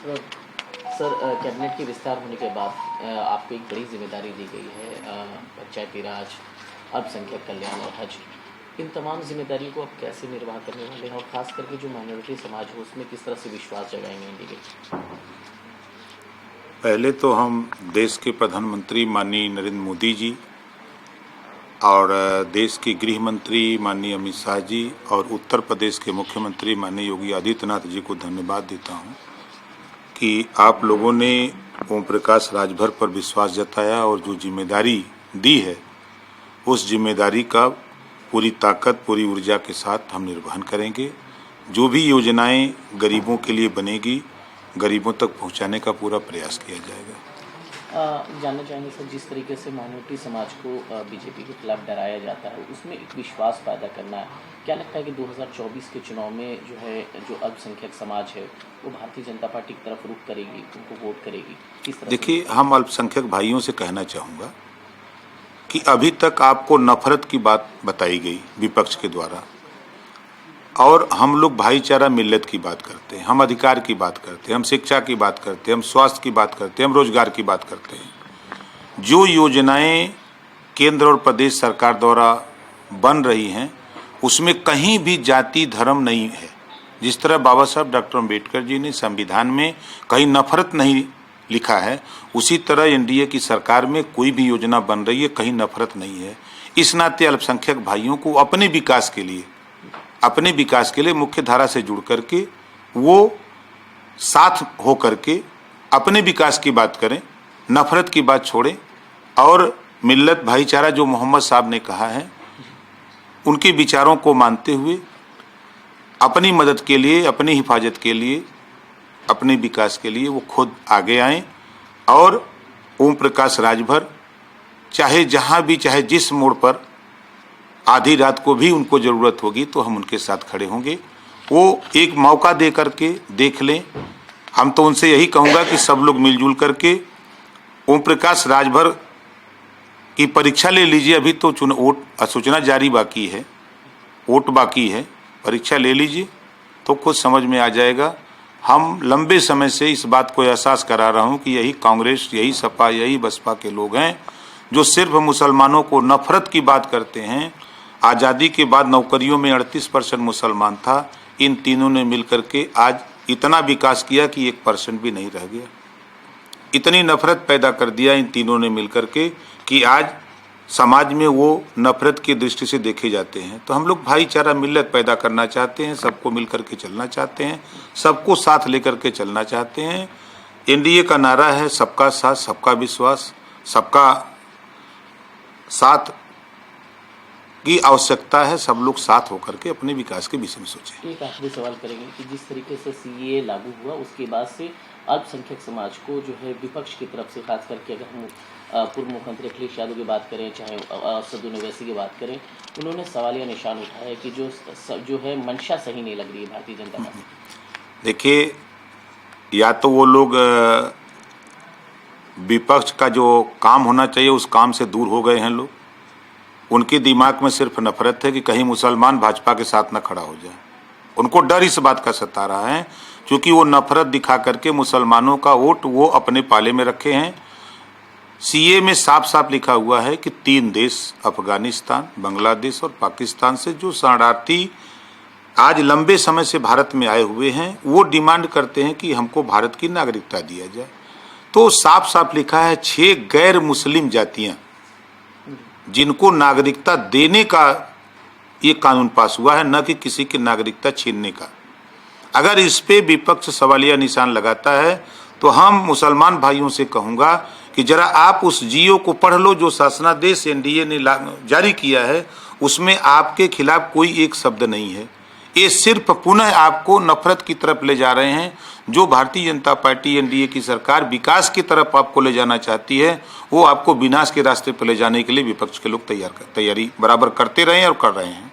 Sir, cabinet के विस्तार होने के बाद आपको एक बड़ी जिम्मेदारी दी गई है, पंचायती राज, अल्पसंख्यक कल्याण और हज। इन तमाम जिम्मेदारियों को आप कैसे निर्वाह करने वाले हैं और ख़ास करके जो माइनॉरिटी समाज है उसमें किस तरह से विश्वास जगाएंगे इंडिया? पहले तो हम देश के प्रधानमंत्री माननीय नरेंद्र मोदी जी और देश के गृह मंत्री माननीय अमित शाह जी और उत्तर प्रदेश के मुख्यमंत्री माननीय योगी आदित्यनाथ जी को धन्यवाद देता हूं कि आप लोगों ने ओम प्रकाश राजभर पर विश्वास जताया और जो जिम्मेदारी दी है उस जिम्मेदारी का पूरी ताकत पूरी ऊर्जा के साथ हम निर्वहन करेंगे। जो भी योजनाएं गरीबों के लिए बनेगी गरीबों तक पहुंचाने का पूरा प्रयास किया जाएगा। जानना चाहेंगे सर, जिस तरीके से माइनॉरिटी समाज को बीजेपी के खिलाफ डराया जाता है उसमें एक विश्वास पैदा करना है, क्या लगता है कि 2024 के चुनाव में जो अल्पसंख्यक समाज है वो भारतीय जनता पार्टी की तरफ रुख करेगी, उनको वोट करेगी? किस तरह? देखिए, हम अल्पसंख्यक भाइयों से कहना चाहूँगा कि अभी तक आपको नफरत की बात बताई गई विपक्ष के द्वारा और हम लोग भाईचारा मिल्लत की बात करते हैं, हम अधिकार की बात करते हैं, हम शिक्षा की बात करते हैं, हम स्वास्थ्य की बात करते हैं, हम रोजगार की बात करते हैं। जो योजनाएं केंद्र और प्रदेश सरकार द्वारा बन रही हैं उसमें कहीं भी जाति धर्म नहीं है। जिस तरह बाबा साहब डॉक्टर अम्बेडकर जी ने संविधान में कहीं नफरत नहीं लिखा है, उसी तरह एनडीए की सरकार में कोई भी योजना बन रही है कहीं नफरत नहीं है। इस नाते अल्पसंख्यक भाइयों को अपने विकास के लिए मुख्य धारा से जुड़ करके वो साथ हो करके अपने विकास की बात करें, नफरत की बात छोड़ें और मिल्लत भाईचारा जो मोहम्मद साहब ने कहा है उनके विचारों को मानते हुए अपनी मदद के लिए, अपनी हिफाजत के लिए, अपने विकास के लिए वो खुद आगे आएं और ओम प्रकाश राजभर चाहे जहां भी, चाहे जिस मोड़ पर आधी रात को भी उनको जरूरत होगी तो हम उनके साथ खड़े होंगे। वो एक मौका दे करके देख लें। हम तो उनसे यही कहूँगा कि सब लोग मिलजुल करके ओम प्रकाश राजभर की परीक्षा ले लीजिए। अभी तो वोट सूचना जारी बाकी है, वोट बाकी है, परीक्षा ले लीजिए तो खुद समझ में आ जाएगा। हम लंबे समय से इस बात को एहसास करा रहा हूँ कि यही कांग्रेस, यही सपा, यही बसपा के लोग हैं जो सिर्फ मुसलमानों को नफरत की बात करते हैं। आज़ादी के बाद नौकरियों में 38% मुसलमान था, इन तीनों ने मिलकर के आज इतना विकास किया कि 1% भी नहीं रह गया। इतनी नफरत पैदा कर दिया इन तीनों ने मिलकर के कि आज समाज में वो नफरत की दृष्टि से देखे जाते हैं। तो हम लोग भाईचारा मिल्लत पैदा करना चाहते हैं, सबको मिलकर के चलना चाहते हैं, सबको साथ लेकर के चलना चाहते हैं। एनडीए का नारा है सबका साथ, सबका विश्वास, सबका साथ की आवश्यकता है। सब लोग साथ होकर के अपने विकास के विषय में सोचें। एक आखिरी सवाल करेंगे कि जिस तरीके से सीएए लागू हुआ उसके बाद से अल्पसंख्यक समाज को जो है विपक्ष की तरफ से, खास करके अगर हम पूर्व मुख्यमंत्री अखिलेश यादव की बात करें, चाहे असदुद्दीन ओवैसी की बात करें, उन्होंने सवालिया निशान उठाया है कि जो है मंशा सही नहीं लग रही है भारतीय जनता पार्टी। देखिए, या तो वो लोग विपक्ष का जो काम होना चाहिए उस काम से दूर हो गए हैं लोग। उनके दिमाग में सिर्फ नफरत है कि कहीं मुसलमान भाजपा के साथ न खड़ा हो जाए। उनको डर इस बात का सता रहा है क्योंकि वो नफरत दिखा करके मुसलमानों का वोट वो अपने पाले में रखे हैं। सीए में साफ साफ लिखा हुआ है कि 3 देश, अफगानिस्तान, बांग्लादेश और पाकिस्तान से जो शरणार्थी आज लंबे समय से भारत में आए हुए हैं वो डिमांड करते हैं कि हमको भारत की नागरिकता दिया जाए। तो साफ साफ लिखा है 6 गैर मुस्लिम जातियां जिनको नागरिकता देने का ये कानून पास हुआ है, न कि किसी की नागरिकता छीनने का। अगर इस पे विपक्ष सवालिया निशान लगाता है तो हम मुसलमान भाइयों से कहूँगा कि जरा आप उस जियो को पढ़ लो जो शासनादेश एनडीए ने जारी किया है, उसमें आपके खिलाफ कोई एक शब्द नहीं है। ये सिर्फ पुनः आपको नफरत की तरफ ले जा रहे हैं। जो भारतीय जनता पार्टी एनडीए की सरकार विकास की तरफ आपको ले जाना चाहती है वो आपको विनाश के रास्ते पर ले जाने के लिए विपक्ष के लोग तैयारी बराबर करते रहे हैं और कर रहे हैं।